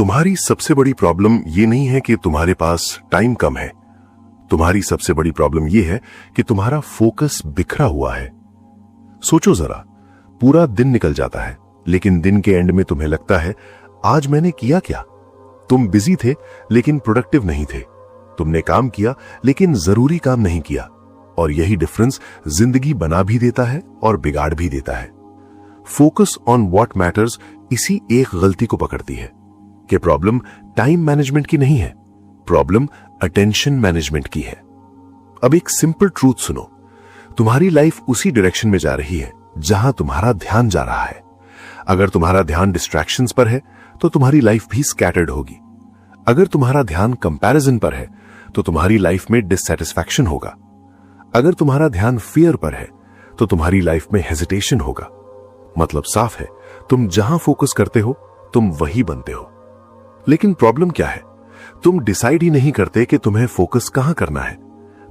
तुम्हारी सबसे बड़ी प्रॉब्लम ये नहीं है कि तुम्हारे पास टाइम कम है। तुम्हारी सबसे बड़ी प्रॉब्लम ये है कि तुम्हारा फोकस बिखरा हुआ है। सोचो जरा, पूरा दिन निकल जाता है, लेकिन दिन के एंड में तुम्हें लगता है आज मैंने किया क्या? तुम बिजी थे लेकिन प्रोडक्टिव नहीं थे। तुमने काम किया लेकिन जरूरी काम नहीं किया। और यही डिफरेंस जिंदगी बना भी देता है और बिगाड़ भी देता है। फोकस ऑन व्हाट मैटर्स इसी एक गलती को पकड़ती है कि प्रॉब्लम टाइम मैनेजमेंट की नहीं है, प्रॉब्लम अटेंशन मैनेजमेंट की है। अब एक सिंपल ट्रूथ सुनो, तुम्हारी लाइफ उसी डायरेक्शन में जा रही है जहां तुम्हारा ध्यान जा रहा है। अगर तुम्हारा ध्यान डिस्ट्रैक्शंस पर है तो तुम्हारी लाइफ भी स्कैटर्ड होगी। अगर तुम्हारा ध्यान कंपैरिजन पर है तो तुम्हारी लाइफ में डिससैटिस्फैक्शन होगा। अगर तुम्हारा ध्यान फियर पर है तो तुम्हारी लाइफ में हेजिटेशन होगा। मतलब साफ है, तुम जहां फोकस करते हो तुम वही बनते हो। लेकिन प्रॉब्लम क्या है? तुम डिसाइड ही नहीं करते कि तुम्हें फोकस कहां करना है।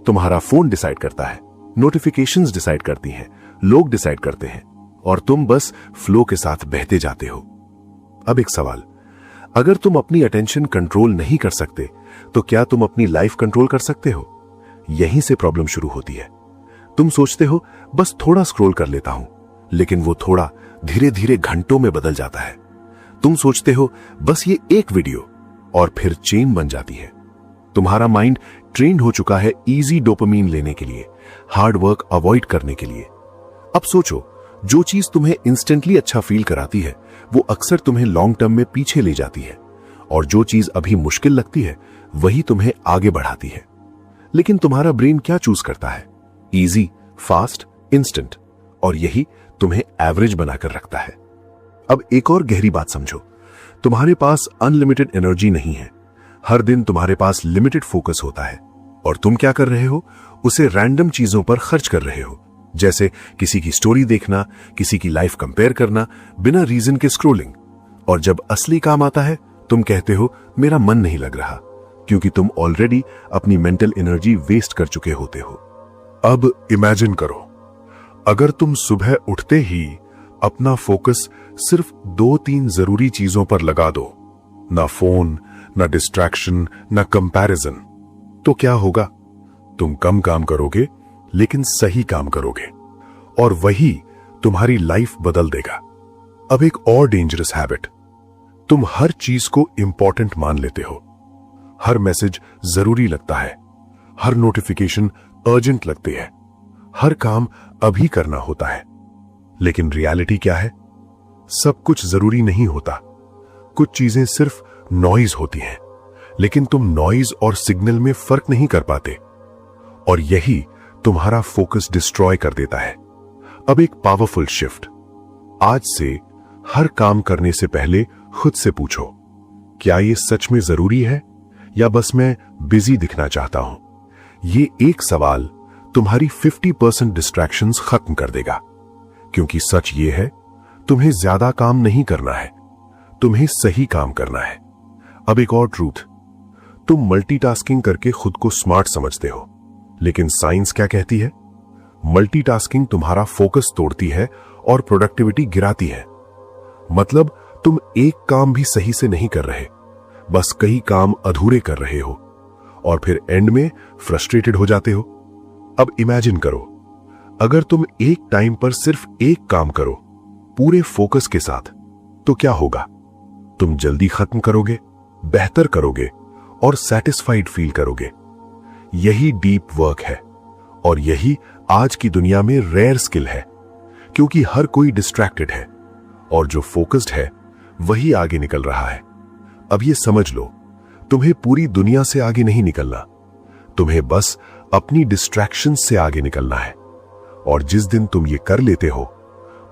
तुम्हारा फोन डिसाइड करता है, नोटिफिकेशंस डिसाइड करती हैं, लोग डिसाइड करते हैं और तुम बस फ्लो के साथ बहते जाते हो। अब एक सवाल, अगर तुम अपनी अटेंशन कंट्रोल नहीं कर सकते तो क्या तुम अपनी लाइफ कंट्रोल कर सकते हो? यहीं से प्रॉब्लम शुरू होती है। तुम सोचते हो बस थोड़ा स्क्रॉल कर लेता हूं, लेकिन वो थोड़ा धीरे धीरे घंटों में बदल जाता है। तुम सोचते हो बस ये एक वीडियो, और फिर चेन बन जाती है। तुम्हारा माइंड ट्रेन्ड हो चुका है इजी डोपामीन लेने के लिए, हार्ड वर्क अवॉइड करने के लिए। अब सोचो, जो चीज तुम्हें इंस्टेंटली अच्छा फील कराती है वो अक्सर तुम्हें लॉन्ग टर्म में पीछे ले जाती है, और जो चीज अभी मुश्किल लगती है वही तुम्हें आगे बढ़ाती है। लेकिन तुम्हारा ब्रेन क्या चूज करता है? इजी, फास्ट, इंस्टेंट, और यही तुम्हें एवरेज बनाकर रखता है। अब एक और गहरी बात समझो, तुम्हारे पास अनलिमिटेड एनर्जी नहीं है। हर दिन तुम्हारे पास लिमिटेड फोकस होता है, और तुम क्या कर रहे हो? उसे रैंडम चीजों पर खर्च कर रहे हो, जैसे किसी की स्टोरी देखना, किसी की लाइफ कंपेयर करना, बिना रीजन के स्क्रोलिंग। और जब असली काम आता है तुम कहते हो मेरा मन नहीं लग रहा, क्योंकि तुम ऑलरेडी अपनी मेंटल एनर्जी वेस्ट कर चुके होते हो। अब इमेजिन करो, अगर तुम सुबह उठते ही अपना फोकस सिर्फ 2-3 जरूरी चीजों पर लगा दो, ना फोन, ना डिस्ट्रैक्शन, ना कंपैरिजन, तो क्या होगा? तुम कम काम करोगे लेकिन सही काम करोगे, और वही तुम्हारी लाइफ बदल देगा। अब एक और डेंजरस हैबिट, तुम हर चीज को इंपॉर्टेंट मान लेते हो। हर मैसेज जरूरी लगता है, हर नोटिफिकेशन अर्जेंट लगती है, हर काम अभी करना होता है। लेकिन रियलिटी क्या है? सब कुछ जरूरी नहीं होता। कुछ चीजें सिर्फ नॉइज होती हैं, लेकिन तुम नॉइज और सिग्नल में फर्क नहीं कर पाते, और यही तुम्हारा फोकस डिस्ट्रॉय कर देता है। अब एक पावरफुल शिफ्ट, आज से हर काम करने से पहले खुद से पूछो, क्या ये सच में जरूरी है या बस मैं बिजी दिखना चाहता हूं? ये एक सवाल तुम्हारी 50% डिस्ट्रैक्शंस खत्म कर देगा, क्योंकि सच ये है, तुम्हें ज्यादा काम नहीं करना है, तुम्हें सही काम करना है। अब एक और ट्रूथ, तुम मल्टीटास्किंग करके खुद को स्मार्ट समझते हो, लेकिन साइंस क्या कहती है? मल्टीटास्किंग तुम्हारा फोकस तोड़ती है और प्रोडक्टिविटी गिराती है। मतलब तुम एक काम भी सही से नहीं कर रहे, बस कई काम अधूरे कर रहे हो, और फिर एंड में फ्रस्ट्रेटेड हो जाते हो। अब इमेजिन करो, अगर तुम एक टाइम पर सिर्फ एक काम करो पूरे फोकस के साथ, तो क्या होगा? तुम जल्दी खत्म करोगे, बेहतर करोगे और सैटिस्फाइड फील करोगे। यही डीप वर्क है, और यही आज की दुनिया में रेयर स्किल है, क्योंकि हर कोई डिस्ट्रैक्टेड है, और जो फोकस्ड है वही आगे निकल रहा है। अब ये समझ लो, तुम्हें पूरी दुनिया से आगे नहीं निकलना, तुम्हें बस अपनी डिस्ट्रैक्शन से आगे निकलना है। और जिस दिन तुम ये कर लेते हो,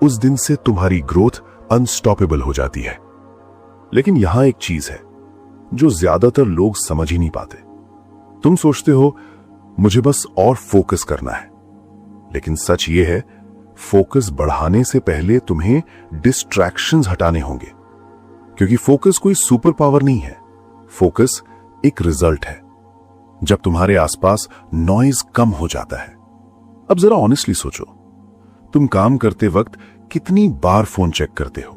उस दिन से तुम्हारी ग्रोथ अनस्टॉपेबल हो जाती है। लेकिन यहां एक चीज है जो ज्यादातर लोग समझ ही नहीं पाते। तुम सोचते हो मुझे बस और फोकस करना है, लेकिन सच ये है, फोकस बढ़ाने से पहले तुम्हें डिस्ट्रैक्शंस हटाने होंगे, क्योंकि फोकस कोई सुपर पावर नहीं है, फोकस एक रिजल्ट है। जब तुम्हारे आसपास नॉइज कम हो जाता है। अब जरा ऑनेस्टली सोचो, तुम काम करते वक्त कितनी बार फोन चेक करते हो?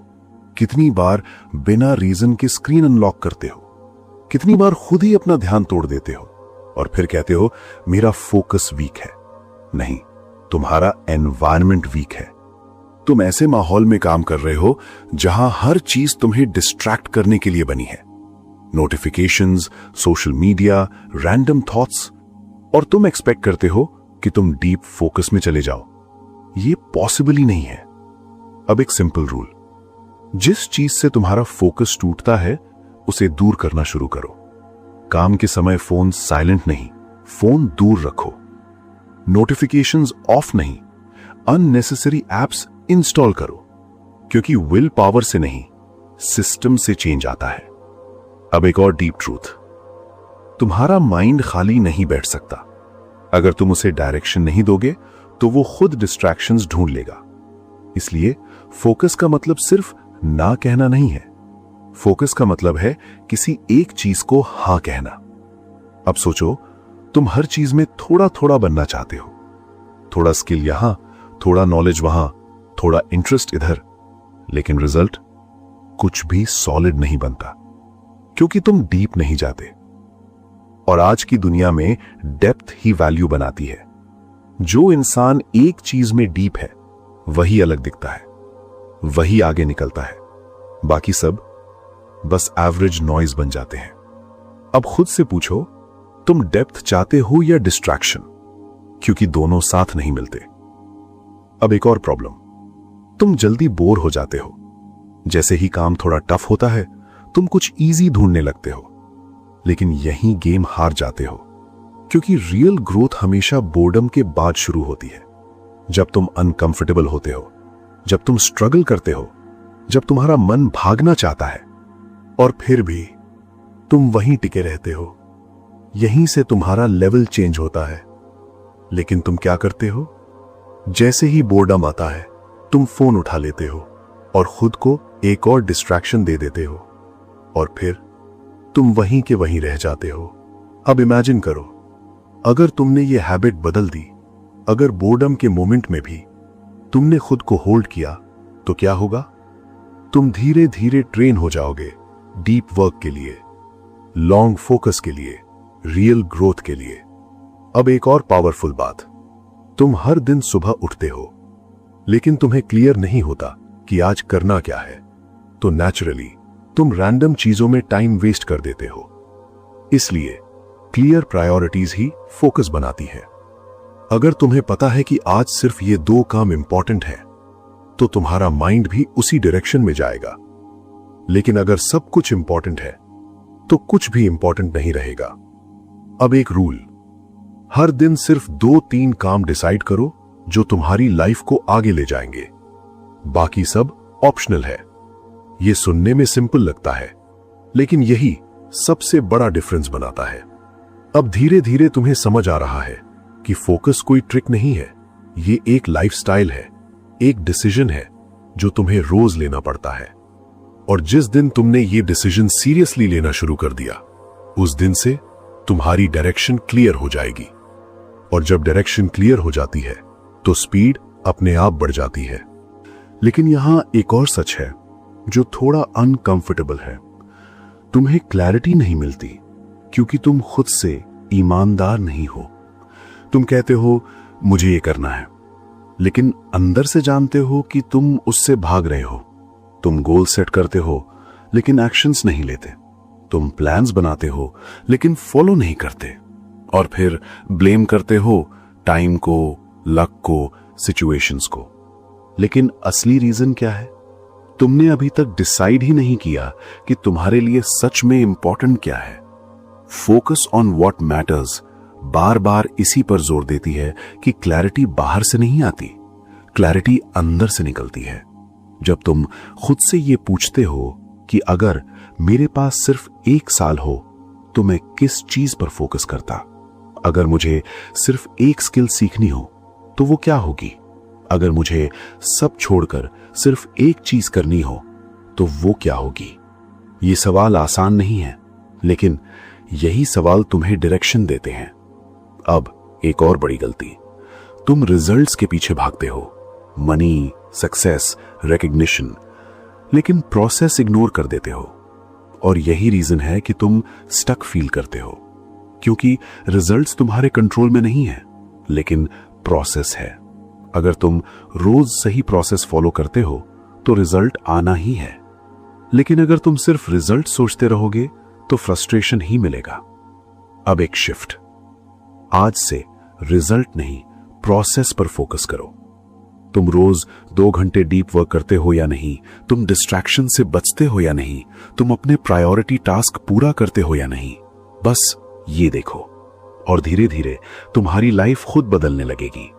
कितनी बार बिना रीजन के स्क्रीन अनलॉक करते हो? कितनी बार खुद ही अपना ध्यान तोड़ देते हो और फिर कहते हो मेरा फोकस वीक है? नहीं, तुम्हारा एनवायरनमेंट वीक है। तुम ऐसे माहौल में काम कर रहे हो जहां हर चीज तुम्हें डिस्ट्रैक्ट करने के लिए बनी है। Notifications, social media, random thoughts, और तुम एक्सपेक्ट करते हो कि तुम डीप फोकस में चले जाओ। ये पॉसिबल ही नहीं है। अब एक सिंपल रूल, जिस चीज से तुम्हारा फोकस टूटता है उसे दूर करना शुरू करो। काम के समय फोन साइलेंट नहीं, फोन दूर रखो। नोटिफिकेशंस ऑफ नहीं, अननेसेसरी एप्स इंस्टॉल करो, क्योंकि विल पावर से नहीं, सिस्टम से चेंज आता है। अब एक और डीप ट्रूथ, तुम्हारा माइंड खाली नहीं बैठ सकता। अगर तुम उसे डायरेक्शन नहीं दोगे तो वो खुद डिस्ट्रैक्शंस ढूंढ लेगा। इसलिए फोकस का मतलब सिर्फ ना कहना नहीं है। फोकस का मतलब है किसी एक चीज को हां कहना। अब सोचो, तुम हर चीज में थोड़ा थोड़ा बनना चाहते हो। थोड़ा स्किल यहां, थोड़ा नॉलेज वहां, थोड़ा इंटरेस्ट इधर, लेकिन रिजल्ट कुछ भी सॉलिड नहीं बनता, क्योंकि तुम डीप नहीं जाते। और आज की दुनिया में डेप्थ ही वैल्यू बनाती है। जो इंसान एक चीज में डीप है वही अलग दिखता है, वही आगे निकलता है। बाकी सब बस एवरेज नॉइज बन जाते हैं। अब खुद से पूछो, तुम डेप्थ चाहते हो या डिस्ट्रैक्शन? क्योंकि दोनों साथ नहीं मिलते। अब एक और प्रॉब्लम, तुम जल्दी बोर हो जाते हो। जैसे ही काम थोड़ा टफ होता है तुम कुछ इजी ढूंढने लगते हो, लेकिन यहीं गेम हार जाते हो। क्योंकि रियल ग्रोथ हमेशा बोर्डम के बाद शुरू होती है। जब तुम अनकंफर्टेबल होते हो, जब तुम स्ट्रगल करते हो, जब तुम्हारा मन भागना चाहता है, और फिर भी तुम वहीं टिके रहते हो। यहीं से तुम्हारा लेवल चेंज होता है। लेकिन तुम क्या करते हो? जैसे ही बोर्डम आता है तुम फोन उठा लेते हो और खुद को एक और डिस्ट्रैक्शन दे देते हो, और फिर तुम वहीं के वहीं रह जाते हो। अब इमेजिन करो, अगर तुमने ये हैबिट बदल दी, अगर बोर्डम के मोमेंट में भी तुमने खुद को होल्ड किया, तो क्या होगा? तुम धीरे धीरे ट्रेन हो जाओगे डीप वर्क के लिए, लॉन्ग फोकस के लिए, रियल ग्रोथ के लिए। अब एक और पावरफुल बात, तुम हर दिन सुबह उठते हो, लेकिन तुम्हें क्लियर नहीं होता कि आज करना क्या है। तो नेचुरली तुम रैंडम चीजों में टाइम वेस्ट कर देते हो। इसलिए क्लियर प्रायोरिटीज ही फोकस बनाती है। अगर तुम्हें पता है कि आज सिर्फ ये 2 काम इंपॉर्टेंट है, तो तुम्हारा माइंड भी उसी डायरेक्शन में जाएगा। लेकिन अगर सब कुछ इंपॉर्टेंट है तो कुछ भी इंपॉर्टेंट नहीं रहेगा। अब एक रूल, हर दिन सिर्फ 2-3 काम डिसाइड करो जो तुम्हारी लाइफ को आगे ले जाएंगे। बाकी सब ऑप्शनल है। यह सुनने में सिंपल लगता है, लेकिन यही सबसे बड़ा डिफरेंस बनाता है। अब धीरे धीरे तुम्हें समझ आ रहा है कि फोकस कोई ट्रिक नहीं है, ये एक लाइफस्टाइल है, एक डिसीजन है जो तुम्हें रोज लेना पड़ता है। और जिस दिन तुमने ये डिसीजन सीरियसली लेना शुरू कर दिया, उस दिन से तुम्हारी डायरेक्शन क्लियर हो जाएगी। और जब डायरेक्शन क्लियर हो जाती है तो स्पीड अपने आप बढ़ जाती है। लेकिन यहां एक और सच है जो थोड़ा अनकंफर्टेबल है। तुम्हें क्लैरिटी नहीं मिलती क्योंकि तुम खुद से ईमानदार नहीं हो। तुम कहते हो मुझे ये करना है, लेकिन अंदर से जानते हो कि तुम उससे भाग रहे हो। तुम गोल सेट करते हो लेकिन एक्शंस नहीं लेते। तुम प्लान्स बनाते हो लेकिन फॉलो नहीं करते। और फिर ब्लेम करते हो टाइम को, लक को, सिचुएशंस को। लेकिन असली रीजन क्या है? तुमने अभी तक डिसाइड ही नहीं किया कि तुम्हारे लिए सच में इंपॉर्टेंट क्या है। फोकस ऑन व्हाट मैटर्स बार बार इसी पर जोर देती है कि क्लैरिटी बाहर से नहीं आती, क्लैरिटी अंदर से निकलती है। जब तुम खुद से ये पूछते हो कि अगर मेरे पास सिर्फ 1 साल हो तो मैं किस चीज पर फोकस करता? अगर मुझे सिर्फ एक स्किल सीखनी हो तो वो क्या होगी? अगर मुझे सब छोड़कर सिर्फ एक चीज करनी हो तो वो क्या होगी? ये सवाल आसान नहीं है, लेकिन यही सवाल तुम्हें डायरेक्शन देते हैं। अब एक और बड़ी गलती, तुम रिजल्ट्स के पीछे भागते हो, मनी, सक्सेस, रिकॉग्निशन, लेकिन प्रोसेस इग्नोर कर देते हो। और यही रीजन है कि तुम स्टक फील करते हो, क्योंकि रिजल्ट्स तुम्हारे कंट्रोल में नहीं है, लेकिन प्रोसेस है। अगर तुम रोज सही प्रोसेस फॉलो करते हो तो रिजल्ट आना ही है, लेकिन अगर तुम सिर्फ रिजल्ट सोचते रहोगे तो फ्रस्ट्रेशन ही मिलेगा। अब एक शिफ्ट, आज से रिजल्ट नहीं, प्रोसेस पर फोकस करो। तुम रोज 2 घंटे डीप वर्क करते हो या नहीं, तुम डिस्ट्रैक्शन से बचते हो या नहीं, तुम अपने प्रायोरिटी टास्क पूरा करते हो या नहीं, बस ये देखो, और धीरे धीरे तुम्हारी लाइफ खुद बदलने लगेगी।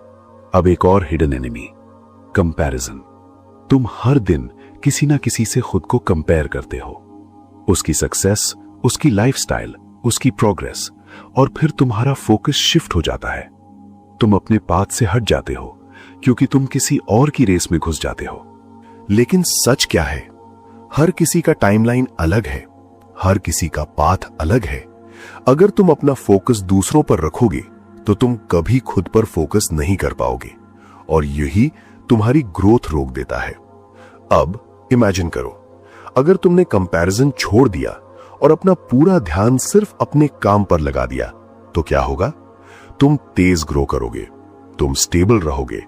अब एक और हिडन एनिमी, कंपैरिजन। तुम हर दिन किसी ना किसी से खुद को कंपेयर करते हो, उसकी सक्सेस, उसकी लाइफस्टाइल, उसकी प्रोग्रेस, और फिर तुम्हारा फोकस शिफ्ट हो जाता है। तुम अपने पाथ से हट जाते हो क्योंकि तुम किसी और की रेस में घुस जाते हो। लेकिन सच क्या है? हर किसी का टाइमलाइन अलग है, हर किसी का पाथ अलग है। अगर तुम अपना फोकस दूसरों पर रखोगे तो तुम कभी खुद पर फोकस नहीं कर पाओगे, और यही तुम्हारी ग्रोथ रोक देता है। अब इमेजिन करो, अगर तुमने कंपैरिजन छोड़ दिया और अपना पूरा ध्यान सिर्फ अपने काम पर लगा दिया, तो क्या होगा? तुम तेज ग्रो करोगे, तुम स्टेबल रहोगे,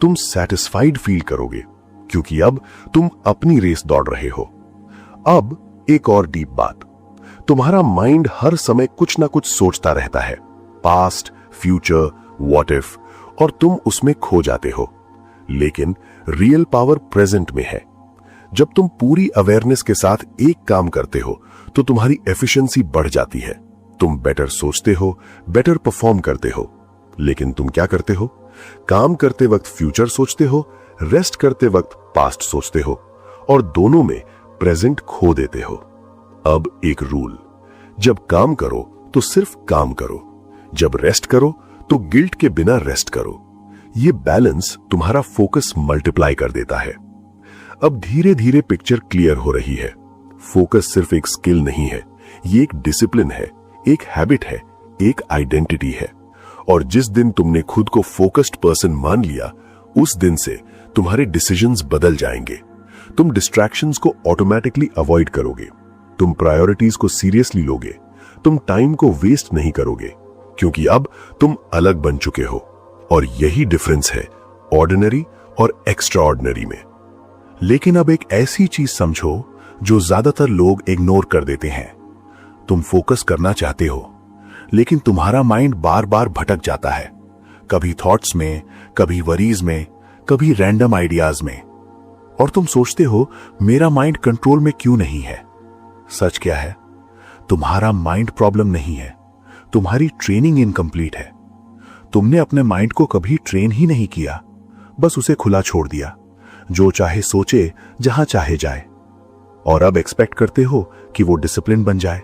तुम सेटिस्फाइड फील करोगे, क्योंकि अब तुम अपनी रेस दौड़ रहे हो। अब एक और डीप बात, तुम्हारा माइंड हर समय कुछ ना कुछ सोचता रहता है, पास्ट, फ्यूचर, व्हाट इफ, और तुम उसमें खो जाते हो। लेकिन रियल पावर प्रेजेंट में है। जब तुम पूरी अवेयरनेस के साथ एक काम करते हो तो तुम्हारी एफिशिएंसी बढ़ जाती है, तुम बेटर सोचते हो, बेटर परफॉर्म करते हो। लेकिन तुम क्या करते हो? काम करते वक्त फ्यूचर सोचते हो, रेस्ट करते वक्त पास्ट सोचते हो, और दोनों में प्रेजेंट खो देते हो। अब एक रूल, जब काम करो तो सिर्फ काम करो, जब रेस्ट करो तो गिल्ट के बिना रेस्ट करो। ये बैलेंस तुम्हारा फोकस मल्टीप्लाई कर देता है। अब धीरे धीरे पिक्चर क्लियर हो रही है। फोकस सिर्फ एक स्किल नहीं है, ये एक डिसिप्लिन है, एक हैबिट है, एक आइडेंटिटी है। और जिस दिन तुमने खुद को फोकस्ड पर्सन मान लिया, उस दिन से तुम्हारे डिसीजंस बदल जाएंगे। तुम डिस्ट्रैक्शंस को ऑटोमेटिकली अवॉइड करोगे, तुम प्रायोरिटीज को सीरियसली लोगे, तुम टाइम को वेस्ट नहीं करोगे, क्योंकि अब तुम अलग बन चुके हो। और यही डिफरेंस है ऑर्डिनरी और एक्स्ट्रा ऑर्डिनरी में। लेकिन अब एक ऐसी चीज समझो जो ज्यादातर लोग इग्नोर कर देते हैं। तुम फोकस करना चाहते हो, लेकिन तुम्हारा माइंड बार बार भटक जाता है, कभी थॉट्स में, कभी वरीज में, कभी रैंडम आइडियाज में। और तुम सोचते हो मेरा माइंड कंट्रोल में क्यों नहीं है? सच क्या है? तुम्हारा माइंड प्रॉब्लम नहीं है, तुम्हारी ट्रेनिंग इनकम्प्लीट है। तुमने अपने माइंड को कभी ट्रेन ही नहीं किया, बस उसे खुला छोड़ दिया, जो चाहे सोचे, जहां चाहे जाए, और अब एक्सपेक्ट करते हो कि वो डिसिप्लिन बन जाए।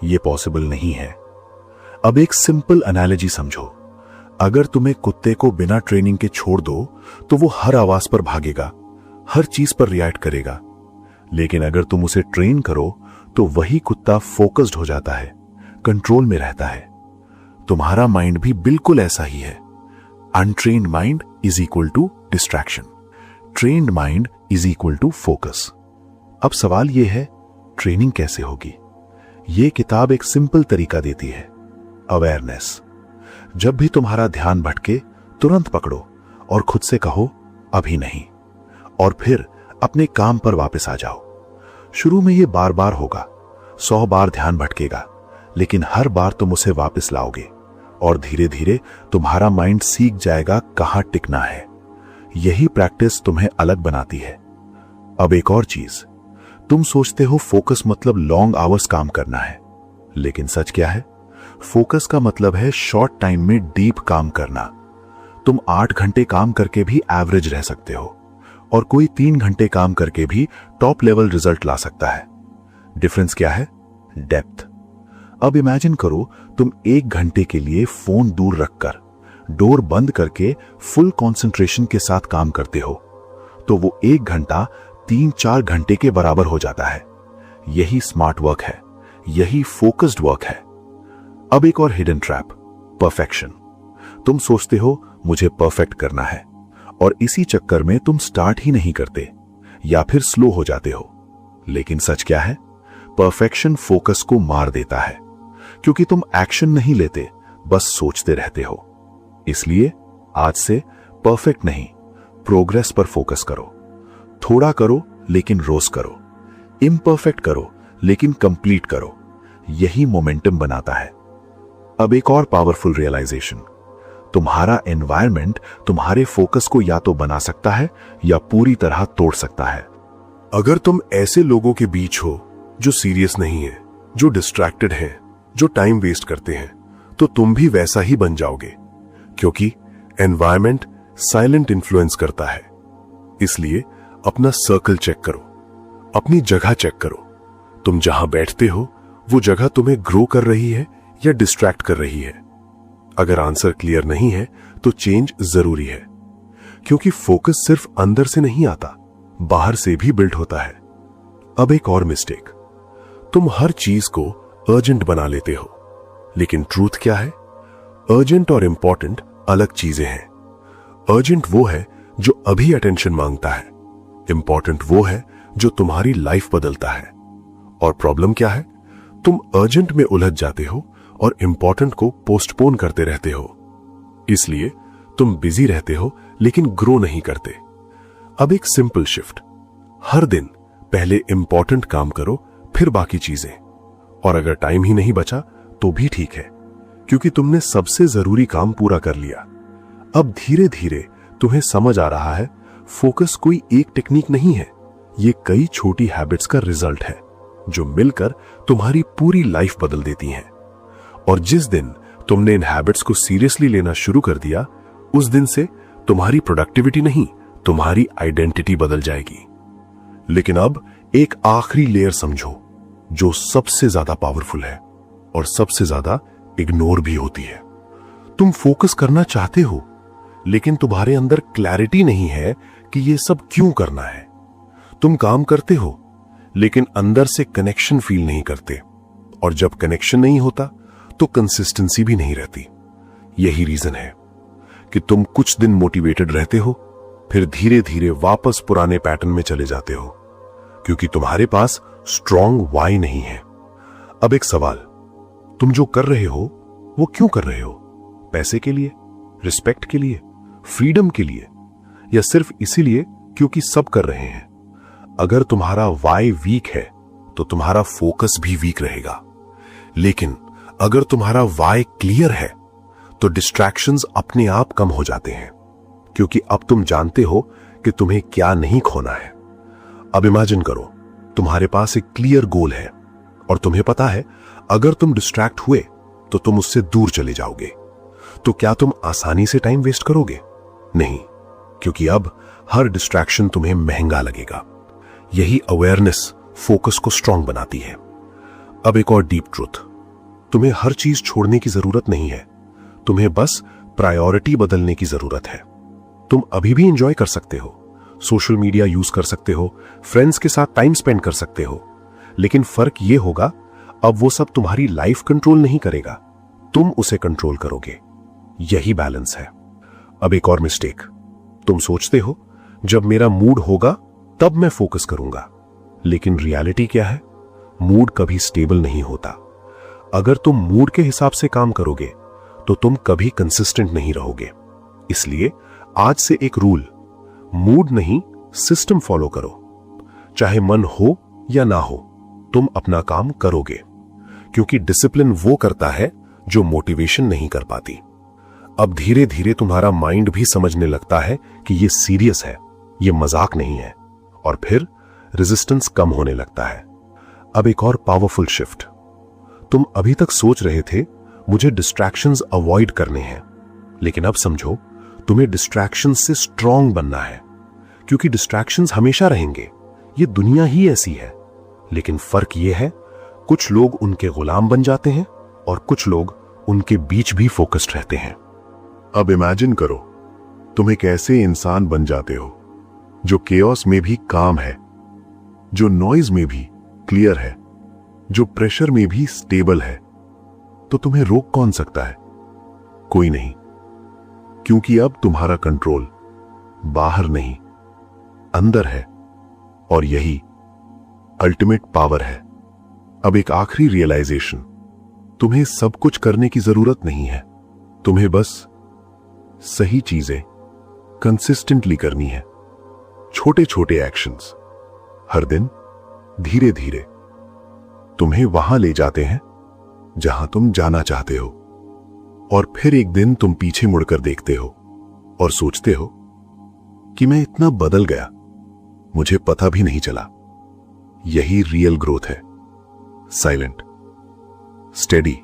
ये पॉसिबल नहीं है। अब एक सिंपल एनालॉजी समझो, अगर तुम्हें कुत्ते को बिना ट्रेनिंग के छोड़ दो तो वो हर आवाज पर भागेगा, हर चीज पर रिएक्ट करेगा। लेकिन अगर तुम उसे ट्रेन करो तो वही कुत्ता फोकस्ड हो जाता है, कंट्रोल में रहता है। तुम्हारा माइंड भी बिल्कुल ऐसा ही है। Untrained mind is equal to distraction, trained mind is equal to focus. अब सवाल यह है, ट्रेनिंग कैसे होगी? यह किताब एक सिंपल तरीका देती है, अवेयरनेस। जब भी तुम्हारा ध्यान भटके, तुरंत पकड़ो और खुद से कहो अभी नहीं, और फिर अपने काम पर वापस आ जाओ। शुरू में यह बार बार होगा, 100 बार ध्यान भटकेगा, लेकिन हर बार तुम उसे वापस लाओगे, और धीरे धीरे तुम्हारा माइंड सीख जाएगा कहां टिकना है। यही प्रैक्टिस तुम्हें अलग बनाती है। अब एक और चीज, तुम सोचते हो फोकस मतलब लॉन्ग आवर्स काम करना है, लेकिन सच क्या है? फोकस का मतलब है शॉर्ट टाइम में डीप काम करना। तुम 8 घंटे काम करके भी एवरेज रह सकते हो, और कोई 3 घंटे काम करके भी टॉप लेवल रिजल्ट ला सकता है। डिफरेंस क्या है? डेप्थ। अब इमेजिन करो तुम 1 घंटे के लिए फोन दूर रखकर, डोर बंद करके फुल कंसंट्रेशन के साथ काम करते हो, तो वो 1 घंटा 3-4 घंटे के बराबर हो जाता है। यही स्मार्ट वर्क है, यही फोकस्ड वर्क है। अब एक और हिडन ट्रैप, परफेक्शन। तुम सोचते हो मुझे परफेक्ट करना है, और इसी चक्कर में तुम स्टार्ट ही नहीं करते, या फिर स्लो हो जाते हो। लेकिन सच क्या है? परफेक्शन फोकस को मार देता है, क्योंकि तुम एक्शन नहीं लेते, बस सोचते रहते हो। इसलिए आज से परफेक्ट नहीं, प्रोग्रेस पर फोकस करो। थोड़ा करो लेकिन रोज करो, इम्परफेक्ट करो लेकिन कंप्लीट करो। यही मोमेंटम बनाता है। अब एक और पावरफुल रियलाइजेशन, तुम्हारा एनवायरनमेंट तुम्हारे फोकस को या तो बना सकता है या पूरी तरह तोड़ सकता है। अगर तुम ऐसे लोगों के बीच हो जो सीरियस नहीं है, जो डिस्ट्रैक्टेड हैं, जो टाइम वेस्ट करते हैं, तो तुम भी वैसा ही बन जाओगे, क्योंकि एनवायरनमेंट साइलेंट इन्फ्लुएंस करता है। इसलिए अपना सर्कल चेक करो, अपनी जगह चेक करो। तुम जहां बैठते हो वो जगह तुम्हें ग्रो कर रही है या डिस्ट्रैक्ट कर रही है? अगर आंसर क्लियर नहीं है तो चेंज जरूरी है, क्योंकि फोकस सिर्फ अंदर से नहीं आता, बाहर से भी बिल्ड होता है। अब एक और मिस्टेक, तुम हर चीज को अर्जेंट बना लेते हो। लेकिन ट्रूथ क्या है? अर्जेंट और इंपॉर्टेंट अलग चीजें हैं। अर्जेंट वो है जो अभी अटेंशन मांगता है, इंपॉर्टेंट वो है जो तुम्हारी लाइफ बदलता है। और प्रॉब्लम क्या है? तुम अर्जेंट में उलझ जाते हो और इंपॉर्टेंट को पोस्टपोन करते रहते हो। इसलिए तुम बिजी रहते हो लेकिन ग्रो नहीं करते। अब एक सिंपल शिफ्ट, हर दिन पहले इंपॉर्टेंट काम करो, फिर बाकी चीजें। और अगर टाइम ही नहीं बचा तो भी ठीक है, क्योंकि तुमने सबसे जरूरी काम पूरा कर लिया। अब धीरे धीरे तुम्हें समझ आ रहा है, फोकस कोई एक टेक्निक नहीं है, ये कई छोटी हैबिट्स का रिजल्ट है जो मिलकर तुम्हारी पूरी लाइफ बदल देती हैं। और जिस दिन तुमने इन हैबिट्स को सीरियसली लेना शुरू कर दिया, उस दिन से तुम्हारी प्रोडक्टिविटी नहीं, तुम्हारी आइडेंटिटी बदल जाएगी। लेकिन अब एक आखिरी लेयर समझो, जो सबसे ज्यादा पावरफुल है और सबसे ज्यादा इग्नोर भी होती है। तुम फोकस करना चाहते हो, लेकिन तुम्हारे अंदर क्लैरिटी नहीं है कि यह सब क्यों करना है। तुम काम करते हो, लेकिन अंदर से कनेक्शन फील नहीं करते, और जब कनेक्शन नहीं होता तो कंसिस्टेंसी भी नहीं रहती। यही रीजन है कि तुम कुछ दिन मोटिवेटेड रहते हो, फिर धीरे धीरे वापस पुराने पैटर्न में चले जाते हो, क्योंकि तुम्हारे पास स्ट्रॉन्ग वाई नहीं है। अब एक सवाल, तुम जो कर रहे हो वो क्यों कर रहे हो? पैसे के लिए, रिस्पेक्ट के लिए, फ्रीडम के लिए, या सिर्फ इसीलिए क्योंकि सब कर रहे हैं? अगर तुम्हारा वाई वीक है तो तुम्हारा फोकस भी वीक रहेगा। लेकिन अगर तुम्हारा वाई क्लियर है तो डिस्ट्रैक्शंस अपने आप कम हो जाते हैं, क्योंकि अब तुम जानते हो कि तुम्हें क्या नहीं खोना है। अब इमेजिन करो, तुम्हारे पास एक क्लियर गोल है और तुम्हें पता है अगर तुम डिस्ट्रैक्ट हुए तो तुम उससे दूर चले जाओगे। तो क्या तुम आसानी से टाइम वेस्ट करोगे? नहीं, क्योंकि अब हर डिस्ट्रैक्शन तुम्हें महंगा लगेगा। यही अवेयरनेस फोकस को स्ट्रांग बनाती है। अब एक और डीप ट्रूथ, तुम्हें हर चीज छोड़ने की जरूरत नहीं है, तुम्हें बस प्रायोरिटी बदलने की जरूरत है। तुम अभी भी एंजॉय कर सकते हो, सोशल मीडिया यूज कर सकते हो, फ्रेंड्स के साथ टाइम स्पेंड कर सकते हो, लेकिन फर्क यह होगा, अब वो सब तुम्हारी लाइफ कंट्रोल नहीं करेगा, तुम उसे कंट्रोल करोगे। यही बैलेंस है। अब एक और मिस्टेक, तुम सोचते हो जब मेरा मूड होगा तब मैं फोकस करूंगा, लेकिन रियलिटी क्या है? मूड कभी स्टेबल नहीं होता। अगर तुम मूड के हिसाब से काम करोगे तो तुम कभी कंसिस्टेंट नहीं रहोगे। इसलिए आज से एक रूल, मूड नहीं सिस्टम फॉलो करो। चाहे मन हो या ना हो, तुम अपना काम करोगे, क्योंकि डिसिप्लिन वो करता है जो मोटिवेशन नहीं कर पाती। अब धीरे धीरे तुम्हारा माइंड भी समझने लगता है कि ये सीरियस है, ये मजाक नहीं है, और फिर रेजिस्टेंस कम होने लगता है। अब एक और पावरफुल शिफ्ट, तुम अभी तक सोच रहे थे मुझे डिस्ट्रैक्शंस अवॉइड करने हैं, लेकिन अब समझो तुम्हें डिस्ट्रैक्शंस से स्ट्रांग बनना है, क्योंकि डिस्ट्रैक्शंस हमेशा रहेंगे, ये दुनिया ही ऐसी है। लेकिन फर्क ये है, कुछ लोग उनके गुलाम बन जाते हैं और कुछ लोग उनके बीच भी फोकस्ड रहते हैं। अब इमेजिन करो, तुम एक ऐसे इंसान बन जाते हो जो केओस में भी काम है, जो नॉइज में भी क्लियर है, जो प्रेशर में भी स्टेबल है। तो तुम्हें रोक कौन सकता है? कोई नहीं, क्योंकि अब तुम्हारा कंट्रोल बाहर नहीं, अंदर है। और यही अल्टीमेट पावर है। अब एक आखिरी रियलाइजेशन, तुम्हें सब कुछ करने की जरूरत नहीं है, तुम्हें बस सही चीजें कंसिस्टेंटली करनी है। छोटे छोटे एक्शंस हर दिन धीरे धीरे तुम्हें वहां ले जाते हैं जहां तुम जाना चाहते हो। और फिर एक दिन तुम पीछे मुड़कर देखते हो और सोचते हो कि मैं इतना बदल गया, मुझे पता भी नहीं चला। यही रियल ग्रोथ है, साइलेंट, स्टेडी,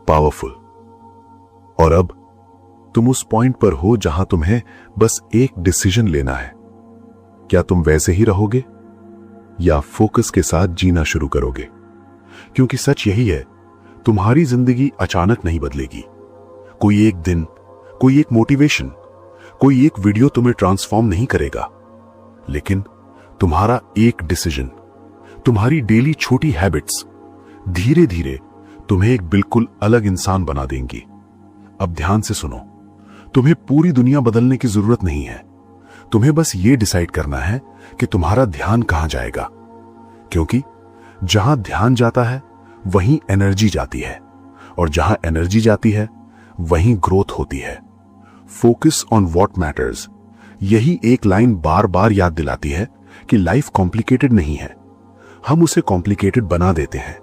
पावरफुल। और अब तुम उस पॉइंट पर हो जहां तुम्हें बस एक डिसीजन लेना है। क्या तुम वैसे ही रहोगे या फोकस के साथ जीना शुरू करोगे? क्योंकि सच यही है, तुम्हारी जिंदगी अचानक नहीं बदलेगी। कोई एक दिन, कोई एक मोटिवेशन, कोई एक वीडियो तुम्हें ट्रांसफॉर्म नहीं करेगा, लेकिन तुम्हारा एक डिसीजन, तुम्हारी डेली छोटी हैबिट्स धीरे धीरे तुम्हें एक बिल्कुल अलग इंसान बना देंगी। अब ध्यान से सुनो, तुम्हें पूरी दुनिया बदलने की जरूरत नहीं है। तुम्हें बस यह डिसाइड करना है कि तुम्हारा ध्यान कहां जाएगा, क्योंकि जहां ध्यान जाता है वहीं एनर्जी जाती है, और जहां एनर्जी जाती है वहीं ग्रोथ होती है। फोकस ऑन व्हाट मैटर्स, यही एक लाइन बार बार याद दिलाती है कि लाइफ कॉम्प्लिकेटेड नहीं है, हम उसे कॉम्प्लिकेटेड बना देते हैं।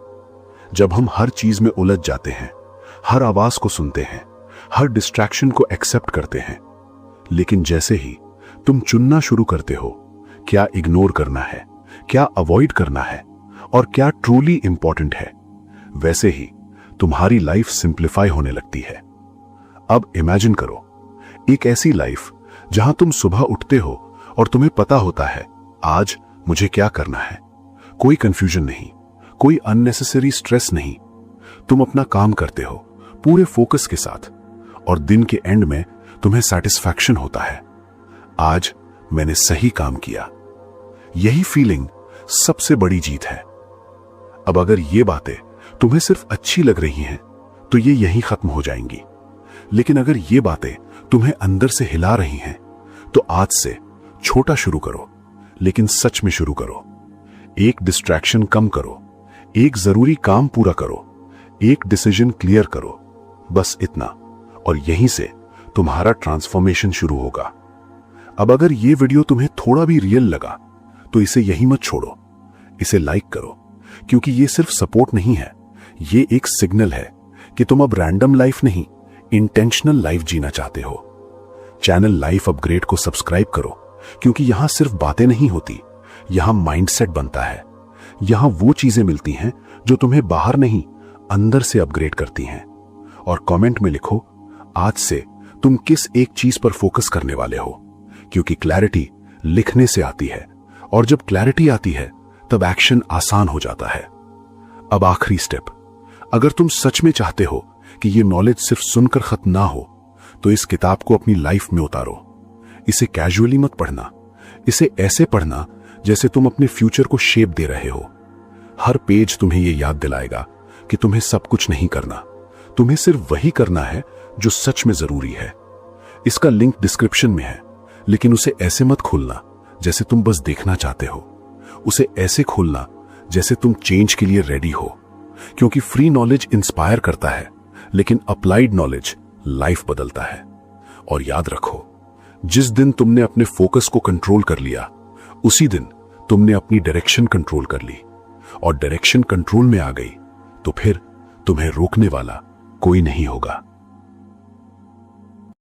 जब हम हर चीज में उलझ जाते हैं, हर आवाज को सुनते हैं, हर डिस्ट्रैक्शन को एक्सेप्ट करते हैं, लेकिन जैसे ही तुम चुनना शुरू करते हो क्या इग्नोर करना है, क्या अवॉइड करना है और क्या ट्रूली इंपॉर्टेंट है, वैसे ही तुम्हारी लाइफ सिंप्लीफाई होने लगती है। अब इमेजिन करो एक ऐसी लाइफ जहां तुम सुबह उठते हो और तुम्हें पता होता है आज मुझे क्या करना है। कोई कंफ्यूजन नहीं, कोई अननेसेसरी स्ट्रेस नहीं। तुम अपना काम करते हो पूरे फोकस के साथ, और दिन के एंड में तुम्हें सैटिस्फैक्शन होता है, आज मैंने सही काम किया। यही फीलिंग सबसे बड़ी जीत है। अब अगर ये बातें तुम्हें सिर्फ अच्छी लग रही हैं तो ये यहीं खत्म हो जाएंगी, लेकिन अगर ये बातें तुम्हें अंदर से हिला रही हैं तो आज से छोटा शुरू करो, लेकिन सच में शुरू करो। एक डिस्ट्रैक्शन कम करो, एक जरूरी काम पूरा करो, एक डिसीजन क्लियर करो, बस इतना, और यहीं से तुम्हारा ट्रांसफॉर्मेशन शुरू होगा। अब अगर ये वीडियो तुम्हें थोड़ा भी रियल लगा तो इसे यहीं मत छोड़ो, इसे लाइक करो, क्योंकि ये सिर्फ सपोर्ट नहीं है, ये एक सिग्नल है कि तुम अब रैंडम लाइफ नहीं, इंटेंशनल लाइफ जीना चाहते हो। चैनल लाइफ अपग्रेड को सब्सक्राइब करो, क्योंकि यहां सिर्फ बातें नहीं होती, यहां माइंडसेट बनता है। यहां वो चीजें मिलती हैं जो तुम्हें बाहर नहीं अंदर से अपग्रेड करती हैं। और कमेंट में लिखो आज से तुम किस एक चीज पर फोकस करने वाले हो, क्योंकि क्लैरिटी लिखने से आती है, और जब क्लैरिटी आती है तब एक्शन आसान हो जाता है। अब आखिरी स्टेप, अगर तुम सच में चाहते हो कि ये नॉलेज सिर्फ सुनकर खत्म ना हो तो इस किताब को अपनी लाइफ में उतारो। इसे कैजुअली मत पढ़ना, इसे ऐसे पढ़ना जैसे तुम अपने फ्यूचर को शेप दे रहे हो। हर पेज तुम्हें यह याद दिलाएगा कि तुम्हें सब कुछ नहीं करना, तुम्हें सिर्फ वही करना है जो सच में जरूरी है। इसका लिंक डिस्क्रिप्शन में है, लेकिन उसे ऐसे मत खोलना जैसे तुम बस देखना चाहते हो, उसे ऐसे खोलना जैसे तुम चेंज के लिए रेडी हो, क्योंकि फ्री नॉलेज इंस्पायर करता है, लेकिन अप्लाइड नॉलेज लाइफ बदलता है। और याद रखो, जिस दिन तुमने अपने फोकस को कंट्रोल कर लिया उसी दिन तुमने अपनी डायरेक्शन कंट्रोल कर ली, और डायरेक्शन कंट्रोल में आ गई तो फिर तुम्हें रोकने वाला कोई नहीं होगा।